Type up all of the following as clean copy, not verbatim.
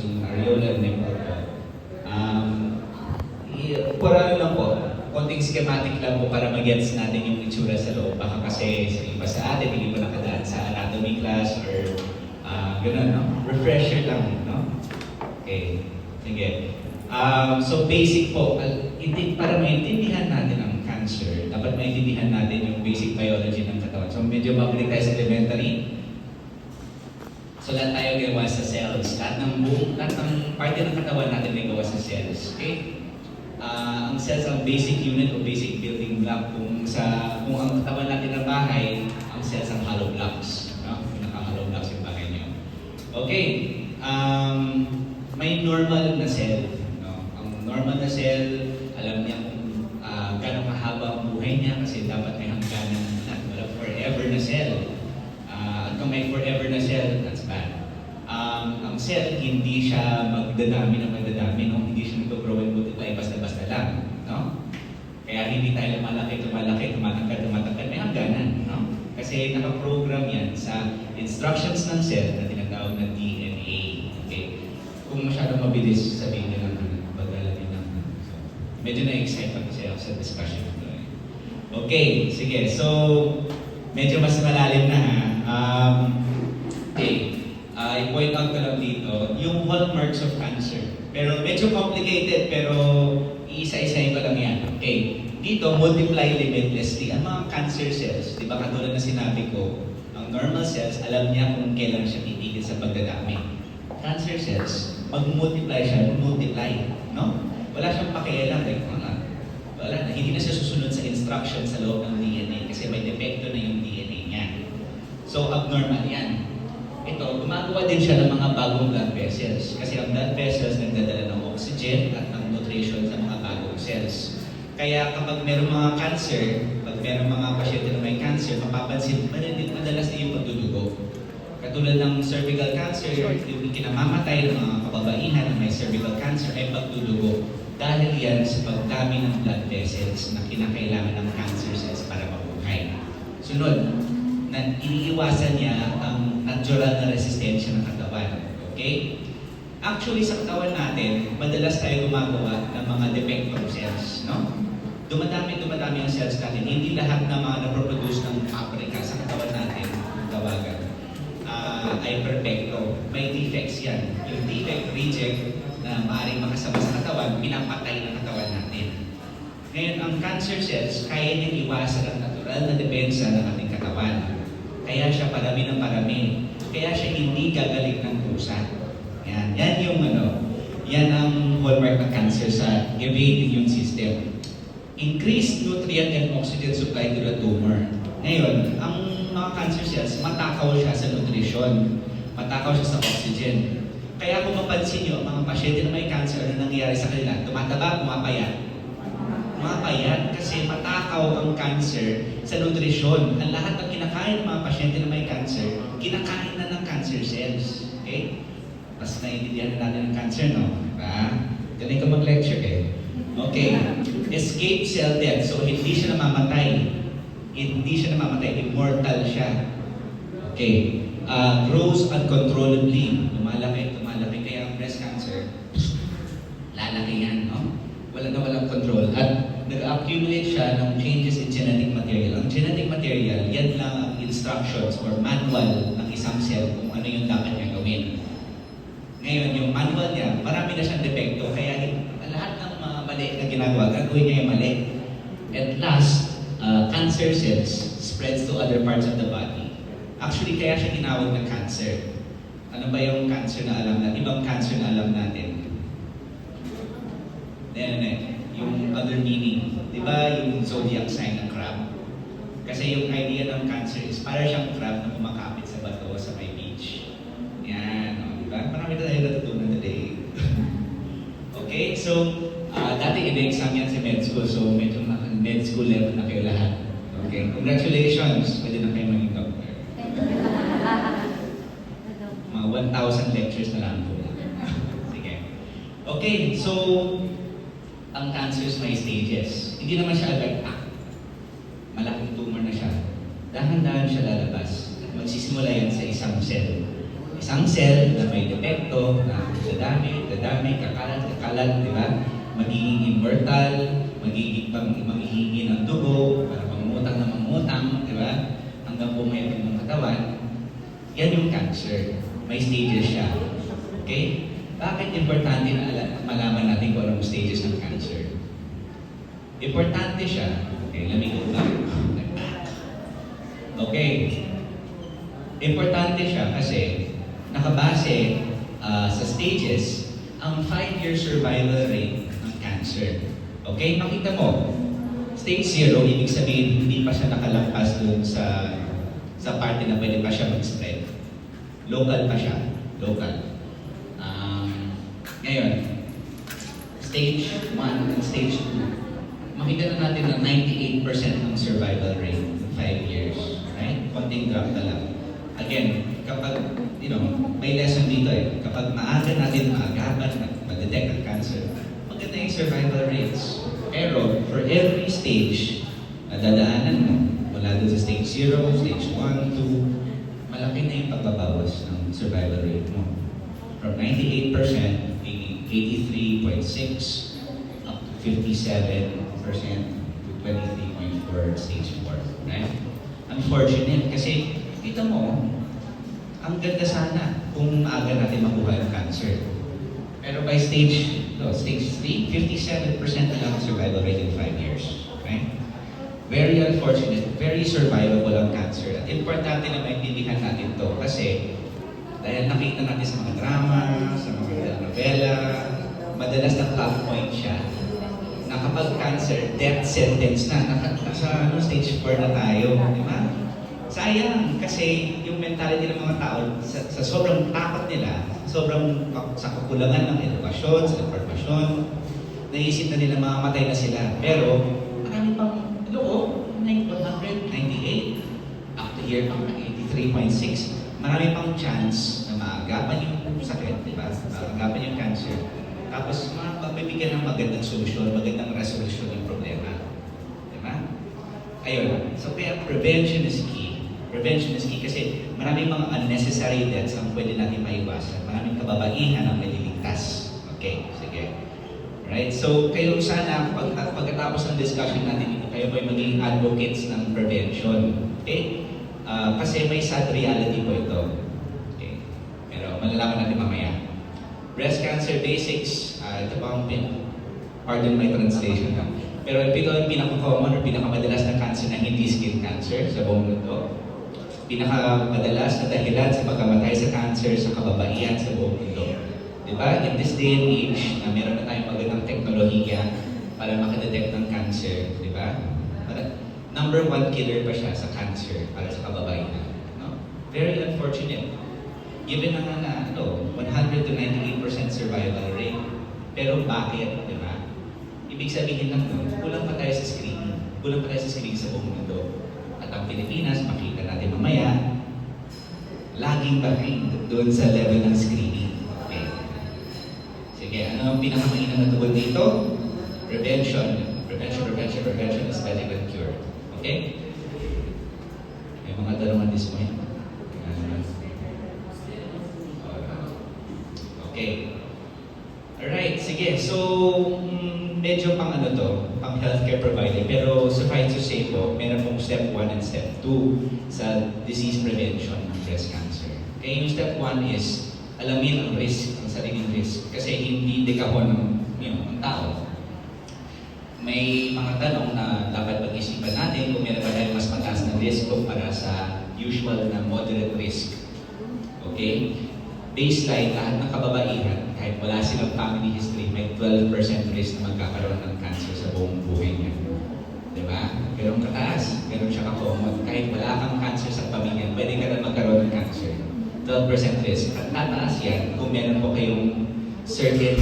yung areolar nipple po. For ano lang po, konting schematic lang po para mag-gets natin yung itsura sa loob. Baka kasi sa iba sa atin, hindi po nakadaan sa anatomy class or gano'n, no? Refresher lang, no? Okay, sige. So basic po, para maintindihan natin ang cancer, dapat maintindihan natin yung basic biology ng katawan. So medyo mabalik tayo sa elementary. So lahat tayo gawa sa cells. Lahat ng parte ng katawan natin may gawa sa cells. Okay? Ang cells ang basic unit o basic building block. Kung ang katawan natin na bahay, ang cells ang hollow blocks. No? Naka-hollow blocks yung bahay niyo. Okay. May normal na cell. No? Ang normal na cell, alam niya kung gano'ng kahaba ang buhay niya kasi dapat may hangganan na. Wala forever na cell. At kung may forever na cell, that's bad. Ang cell, hindi siya magdadami ng magdadami, no? Hindi siya nag-grow and multiply basta-basta lang, no? Kaya hindi tayo lumalaki, tumatangkad, may hangganan, no? Kasi nakaprogram yan sa instructions ng cell na tinatawag na DNA. Okay? Kung masyadong mabilis, sabihin nyo lang, bagalan nyo lang. So, medyo na-excite ako sa discussion ito. Okay, sige. So, medyo mas malalim na ha. Okay. I-point out ko lang dito, yung hallmarks of cancer. Pero medyo complicated, pero iisa-isahin ko lang yan. Okay. Dito, multiply limitlessly. Ang mga cancer cells, di ba katulad na sinabi ko, ang normal cells, alam niya kung kailan siya titigil sa pagdadami. Cancer cells, mag-multiply siya, mag-multiply. No? Wala siyang pakialam. Like, wala na. Hindi na siya susunod sa instruction sa loob ng DNA kasi may depekto na yung DNA niya. So, abnormal yan. Ito, gumagawa din siya ng mga bagong blood vessels. Kasi ang blood vessels nagdadala ng oxygen at ng nutrition sa mga bagong cells. Kaya kapag meron mga cancer, pag meron mga pasyente na may cancer, mapapansin, madalas na yung pagdudugo. Katulad ng cervical cancer, yung kinamamatay ng mga kababaihan na may cervical cancer ay pagdudugo. Dahil yan sa pagdami ng blood vessels na kinakailangan ng cancer cells para mabuhay. Sunod, na iniiwasan niya ang natural na resistensya ng katawan. Okay? Actually, sa katawan natin, madalas tayo gumagawa ng mga defector cells. No? Dumadami ang cells natin. Hindi lahat ng mga naproproduce ng paprika sa katawan natin, tawagan, ay perfecto. May defects yan. Yung defect reject na maaaring makasama sa katawan, pinapatay ng katawan natin. Ngayon, ang cancer cells, kaya niyang iwasan ang natural na depensa ng ating katawan. Kaya siya parami ng parami. Kaya siya hindi gagaling ng kusa. Yan yung yan ang hallmark ng cancer sa evade immune system. Increased nutrient and oxygen supply to the tumor. Ngayon, ang mga cancer cells, matakaw siya sa nutrition. Matakaw siya sa oxygen. Kaya kung mapansin nyo, mga pasyente na may cancer, ano nangyayari sa kanila? Tumataba, pumapayat. Mapayat kasi matakaw ang cancer sa nutrisyon. Ang lahat ng kinakain ng mga pasyente na may cancer, kinakain na ng cancer cells. Okay? Mas naiintindihan na natin ang cancer, no? Diba? Galing ka mag-lecture eh. Okay. Escape cell death. So, hindi siya namamatay. Immortal siya. Okay. Grows uncontrollably. Lumalaki. Kaya ang breast cancer, lalaki yan, no? Walang control. At nag-accumulate siya ng changes in genetic material. Ang genetic material, yan lang ang instructions or manual ng isang cell kung ano yung dapat niya gawin. Ngayon, yung manual niya, marami na siyang depekto, kaya lahat ng mga mali na ginagawa, gagawin niya yung mali. At last, cancer cells spreads to other parts of the body. Actually, kaya siya tinawag na cancer. Ano ba yung cancer na alam natin? Ibang cancer na alam natin? Yung other meaning. Di ba yung zodiac sign ng crab? Kasi yung idea ng cancer is para siyang crab na kumakapit sa bato sa may beach. Yan, di ba? Marami na tayo natutunan today. Okay, so dati in-exam yan sa med school, so medyo med school level na kayo lahat. Okay, congratulations! Pwede na kayo maging doctor. Mga 1,000 lectures na lang po. Sige. Okay, so ang cancers may stages. Hindi naman siya agad, malaking tumor na siya. Dahan-dahan siya lalabas. At magsisimula yan sa isang cell. isang cell na may depekto, na dadami, kakalat, di ba? Magiging immortal, maghihingi ng dugo, para mangutang na mangutang, di ba? Hanggang bumaya ng katawan. Yan yung cancer. May stages siya. Okay? Bakit importante na malaman natin kung anong stages ng cancer? Importante siya. Okay, let me go back. Okay. Importante siya kasi nakabase sa stages ang 5-year survival rate ng cancer. Okay, makita mo, stage 0, ibig sabihin hindi pa siya nakalampas dun sa parte na pwede pa siya mag-spread. Local pa siya. Local. Ngayon, stage 1 and stage 2, makita na natin na 98% ng survival rate in 5 years. Right? Konting drop na lang. Again, kapag, may lesson dito kapag maaga natin maagapan at ma-detect ang cancer, maganda yung survival rates. Pero, for every stage na dadaanan mo, mula doon sa stage 0, stage 1, 2, malaki na yung pagbabawas ng survival rate mo. From 98%, 83.6 up to 57% to 23.4 stage 4. Right? Unfortunate kasi kita mo, ang ganda sana kung maaga natin makuha yung cancer. Pero by stage 3, 57% na lang ang survival rate in 5 years. Right? Very unfortunate, very survivable ang cancer. At importante na maintindihan natin to kasi dahil nakita natin sa mga drama, sa mga novela, madalas na plot point siya na kapag cancer, death sentence na, nasa stage 4 na tayo, di ba? Sayang, kasi yung mentality ng mga tao, sa sobrang takot nila, sa kakulangan ng edukasyon, sa informasyon, naisip na nila mamamatay na sila. Pero, marami pang loob, 198, up to here pang 83.6. Marami pang chance na maagapan yung sakit, di ba? Maagapan yung cancer. Tapos, magbibigyan ng magandang solusyon, magandang resolution ng problema. Di ba? Ayun. So, kaya prevention is key. Prevention is key kasi maraming mga unnecessary deaths ang pwede natin maiwasan. Maraming kababaihan ang maliligtas. Okay, sige. Right? So, kayo sana, pagkatapos ng discussion natin dito, kayo po ay maging advocates ng prevention. Okay? Kasi may sad reality po ito. Okay. Pero malalaman natin mamaya. Breast cancer basics, ito pa ang pardon my translation. Pero ito ang pinaka-common or pinakamadalas na cancer na hindi skin cancer sa buong mundo. Pinakamadalas na dahilan sa pagkamatay sa cancer sa kababaihan sa buong mundo. Diba? In this day and age, na meron na tayong magandang teknolohiya para makadetect ng cancer, diba? Number 1 killer pa siya sa cancer para sa kababaihan. No? Very unfortunate. Given na nga na 100 to 98% survival rate. Pero bakit? Di ba? Ibig sabihin lang nun, kulang pa tayo sa screening. Kulang pa tayo sa screening sa buong mundo. At ang Pilipinas, makita natin mamaya, laging behind doon sa level ng screening. Okay. Sige, ano ang pinakamainam na tugon dito? Prevention. Prevention is better than cure. Okay? May mga tanong at this point. Okay. Alright, sige. So, medyo pang pang healthcare provider. Pero suffice to say po, meron pong step 1 and step 2 sa disease prevention ng breast cancer. Okay, yung step 1 is alamin ang risk, ang sariling risk. Kasi hindi dekahon ng tao. May mga tanong na dapat pag-isipan natin kung meron ba tayong mas mataas na risk kumpara sa usual na moderate risk. Okay? Baseline, lahat ng kababaihan, kahit wala silang family history, may 12% risk na magkakaroon ng cancer sa buong buhay niya. Diba? Pero kataas, meron siya ka-common. Kahit wala kang cancer sa pamilya, pwede ka na magkaroon ng cancer. 12% risk. At tataas yan kung meron po kayong certain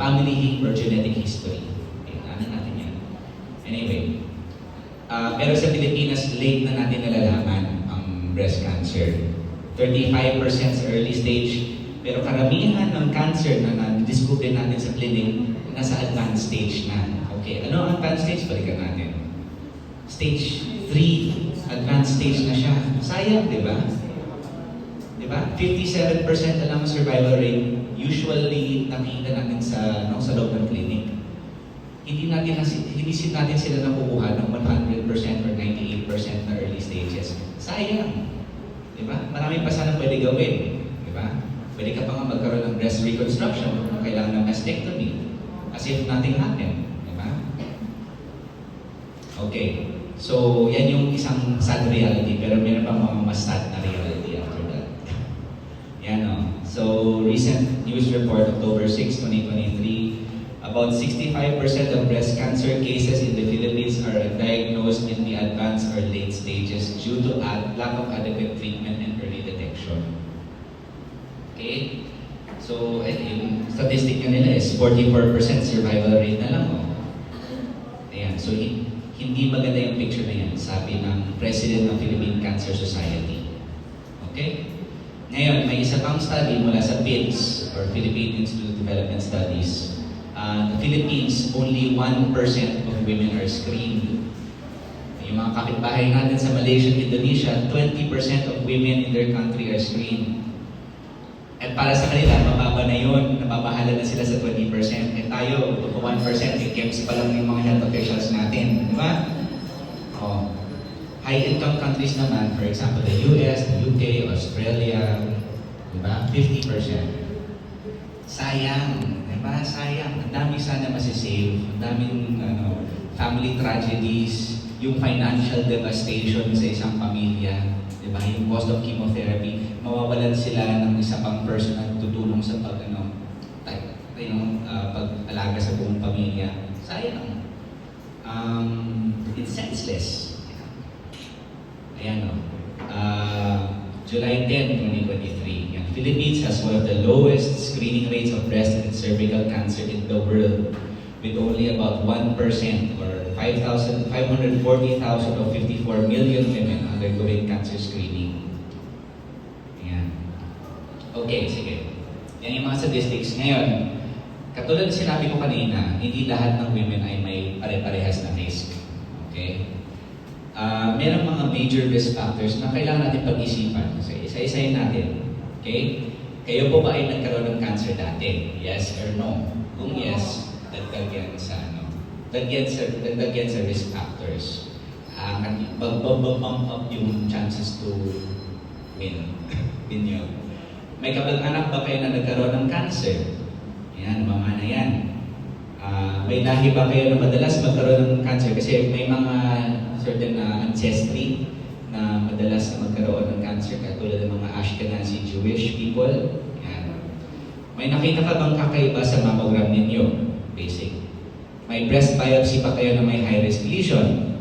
family or genetic history. Anyway, pero sa Pilipinas, late na natin nalalaman ang breast cancer. 35% sa early stage, pero karamihan ng cancer na na-discover natin sa clinic, nasa advanced stage na. Okay, ano ang advanced stage? Balikan natin. Stage 3, advanced stage na siya. Sayang, di ba? Di ba? 57% na lang ang survival rate usually nakikita natin sa loob ng clinic. Hindi natin sila nakukuha ng 100% or 98% na early stages. Sayang. Di ba? Marami pa sana pwede gawin. Di ba? Pwede ka pa nga magkaroon ng breast reconstruction kung kailangan ng mastectomy. As if nothing happened. Di ba? Okay. So, yan yung isang sad reality, pero meron pa mga mas sad na reality after that. Yan o. So, recent news report, October 6, 2023, about 65% of breast cancer cases in the Philippines are diagnosed in the advanced or late stages due to lack of adequate treatment and early detection. Okay? So, yung statistic nyo nila is 44% survival rate na lang. Oh. Ayan. So, hindi maganda yung picture na yan, sabi ng President ng Philippine Cancer Society. Okay? Ngayon, may isa pang study mula sa PIDS, or Philippine Institute of Development Studies. The Philippines, only 1% of women are screened. Yung mga kapitbahay natin sa Malaysia at Indonesia, 20% of women in their country are screened. At para sa kanila, mababa na yun, nababahala na sila sa 20%. Eh tayo, 1%, may KEMS pa lang yung mga health officials natin. Di ba? Oh. High-income countries naman, for example, the US, the UK, Australia, di ba? 50%. Sayang. Di ba? Sayang. Ang dami sana masisave. Ang daming family tragedies, yung financial devastation sa isang pamilya. Diba? Yung cost of chemotherapy, mawawalan sila ng isa pang person na tutulong sa pag-alaga sa buong pamilya. Sayang. It's senseless. Ayan o. July 10, 2023. Yan. Philippines has one of the lowest screening rates of breast and cervical cancer in the world, with only about 1% or 540,000 of 54 million women undergoing cancer screening. Ayan. Okay, sige. Yan yung mga statistics. Ngayon, katulad na sinabi ko kanina, hindi lahat ng women ay may pare-parehas na risk. Okay? Merong mga major risk factors na kailangan natin pag-isipan. So, isa-isayin natin. Okay? Kayo po ba ay nagkaroon ng cancer dati? Yes or no? Kung yes, dagdag yan sa risk factors. Mag-bump up yung chances to win. Ninyo. May kamag-anak ba kayo na nagkaroon ng cancer? Yan, mamana yan. May lahi ba kayo na madalas magkaroon ng cancer? Kasi may mga certain ancestry na madalas na magkaroon ng cancer, katulad ng mga Ashkenazi Jewish people. Yan. May nakita ka bang kakaiba sa mammogram ninyo? Basic. May breast biopsy ba kayo na may high-risk lesion?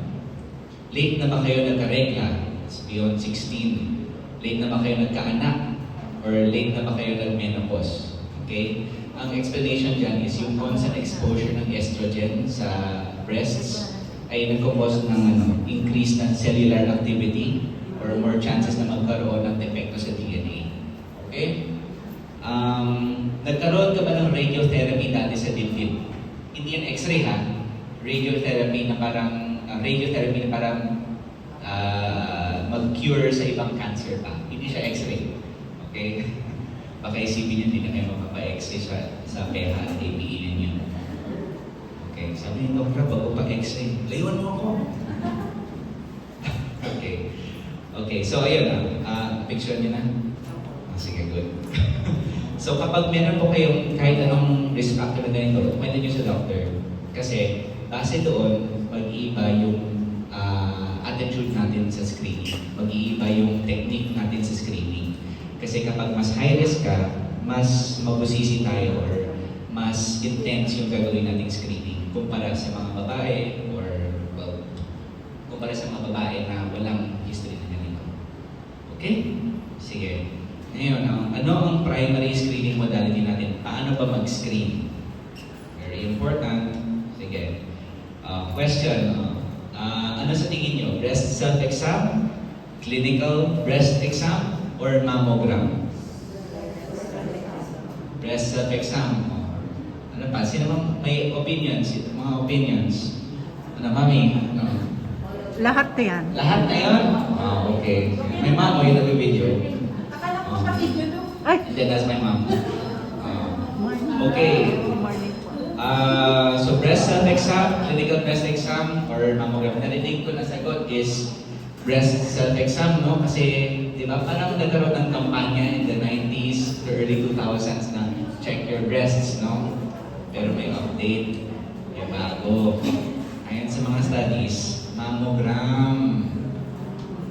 Late na ba kayo nagkaregla? It's beyond 16. Late na ba kayo nagkaanak? Or late na ba kayo nag-menopause? Okay? Ang explanation dyan is yung constant exposure ng estrogen sa breasts ay nagkakos ng increase ng cellular activity or more chances na magkaroon ng depekto sa DNA. Okay? Nagkaroon ka ba ng radiotherapy dati sa dibdib? Hindi yan x-ray ha? Radiotherapy na parang mag-cure sa ibang cancer pa. Hindi siya x-ray. Okay? Baka isipin nyo, hindi na kayo magpapa-x-ray sa PEHA at ABE ninyo. Okay, sabi ni Doktor, bago pa x-ray, layuan mo ako. Okay. Okay, so ayun picture niyo na. Sige, good. So kapag meron po kayong kahit anong risk factor na ganito, kwento niyo sa doctor. Kasi base doon, mag-iiba yung attitude natin sa screening. Mag-iiba yung technique natin sa screening. Kasi kapag mas high risk ka, mas mabusisi tayo or mas intense yung gagawin nating screening kumpara sa mga babae or kumpara sa mga babae na walang history na ganito. Okay? Sige. Ngayon, ano ang primary screening modality natin? Paano ba mag-screen? Very important. Sige. Question. Ano sa tingin nyo? Breast self-exam? Clinical breast exam? Or mammogram? Breast self-exam. Ano pa? Sino may opinions? Mga opinions? Ano, mami? Lahat na yan. Lahat na yan? Okay. May mamo yung nag-video. Akala ko kasi And then that's my mom. Okay. So breast self-exam, clinical breast exam, or mammogram, narinig ko na sagot is breast self-exam, no? Kasi, di ba, parang nagkaroon ng kampanya in the 90s to early 2000s na check your breasts, no? Pero may update, may bago. Ayon sa mga studies, mammogram,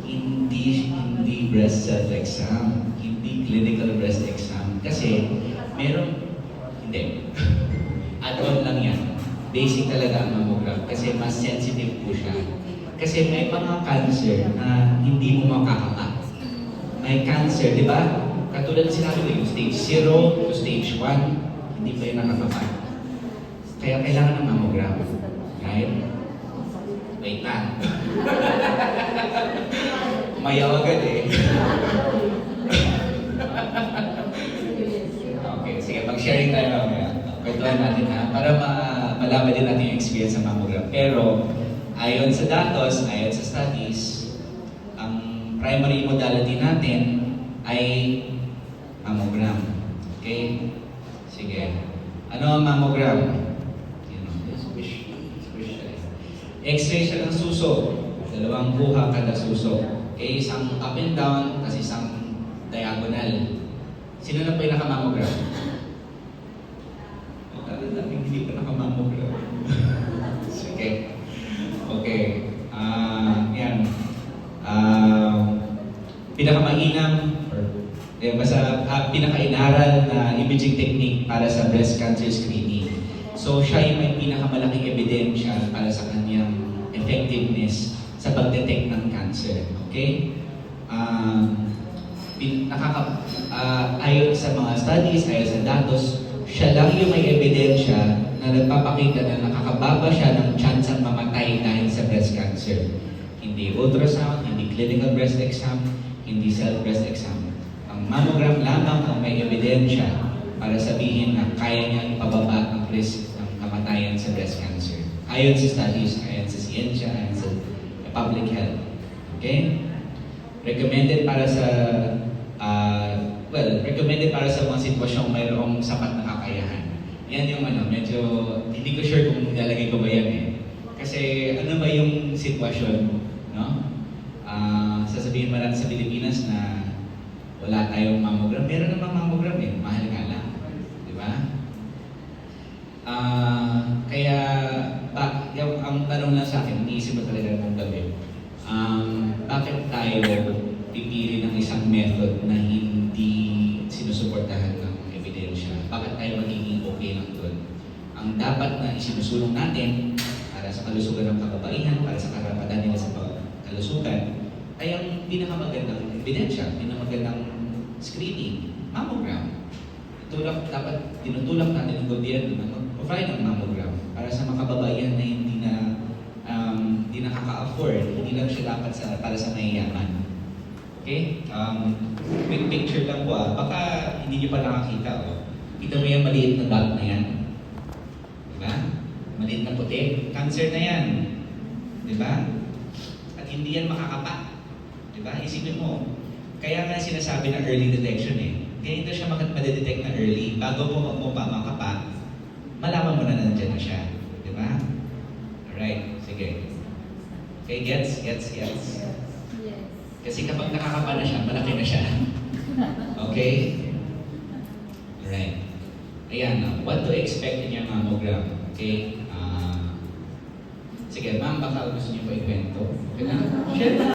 hindi breast self-exam, hindi clinical breast exam. Kasi, hindi. Add-on lang yan. Basic talaga ang mammogram kasi mas sensitive po siya. Kasi may mga cancer na hindi mo makakapa. May cancer, di ba? Katulad na sinabi ko, yung stage 0 to stage 1, hindi pa yun nakakapa. Kaya kailangan ng mammogram. Right? Wait na. Mayaw agad eh. Okay, sige, mag-sharing tayo mamaya. Kwentuhan natin ha, para malaman din natin yung experience sa mammogram. Pero, ayon sa datos, ayon sa studies, ang primary modality natin ay mammogram. Okay? Sige. Ano ang mammogram? X-ray siya ng suso. 2 buha kada suso. Okay? Isang up and down, kasi isang diagonal. Sino na po yung naka-mammogram? Hindi pa nakamammogram. Sige. Okay. Yan. Pinakamainam pinaka-inaral na imaging technique para sa breast cancer screening. So, siya yung may pinakamalaking ebidensya para sa kanyang effectiveness sa pag-detect ng cancer. Okay? Ayon sa mga studies, ayon sa datos, siya lang yung may ebidensya na nagpapakita na nakakababa siya ng chance ang mamatay dahil sa breast cancer. Hindi ultrasound, hindi clinical breast exam, hindi self-breast exam. Ang mammogram lamang ang may ebidensya para sabihin na kaya niya ipababa ang risk ng kamatayan sa breast cancer. Ayon sa studies, ayon sa siyensya, ayon sa public health. Okay? Recommended para sa recommended para sa mga sitwasyong mayroong sapat na kakayahan. Yan yung medyo, hindi ko sure kung ilalagay ko ba yan eh. Kasi ano ba yung sitwasyon, no? Sasabihin mo natin sa Pilipinas na wala tayong mammogram. Meron namang mammogram eh, mahal nga lang. Di ba? Kaya, ang tanong lang sa akin, iniisip ko talaga ng gabi, bakit tayo pipili ng isang method na hindi sinusuportahan ng ebidensya? Bakit tayo magiging okay lang doon? Ang dapat na isinusulong natin para sa kalusugan ng kababaihan, para sa karapatan nila sa kalusugan, ay ang pinakamagandang ebidensya, pinakamagandang screening, mammogram. Dapat tinutulak natin ng gobyerno na mag-provide ng mammogram para sa mga kababaihan na hindi nakaka-afford, hindi lang siya dapat para sa mayayaman. Okay? Quick picture lang po baka hindi nyo pa nakakita. Kita mo yung maliit na dot na yan. Diba? Maliit na puti. Cancer na yan. Diba? At hindi yan makakapa. Diba? Isipin mo. Kaya nga sinasabi na early detection eh. Kaya ito siya madedetect na early. Bago mo pa makapa, malaman mo na nandiyan na siya. Diba? Alright. Sige. Okay, gets? Yes. Kasi kapag nakakapa na siya, malaki na siya. Okay? Alright. Ayan, what to expect in your mammogram? Okay? Sige, ma'am, baka gusto niyo pa ikwento. Okay na? Share na.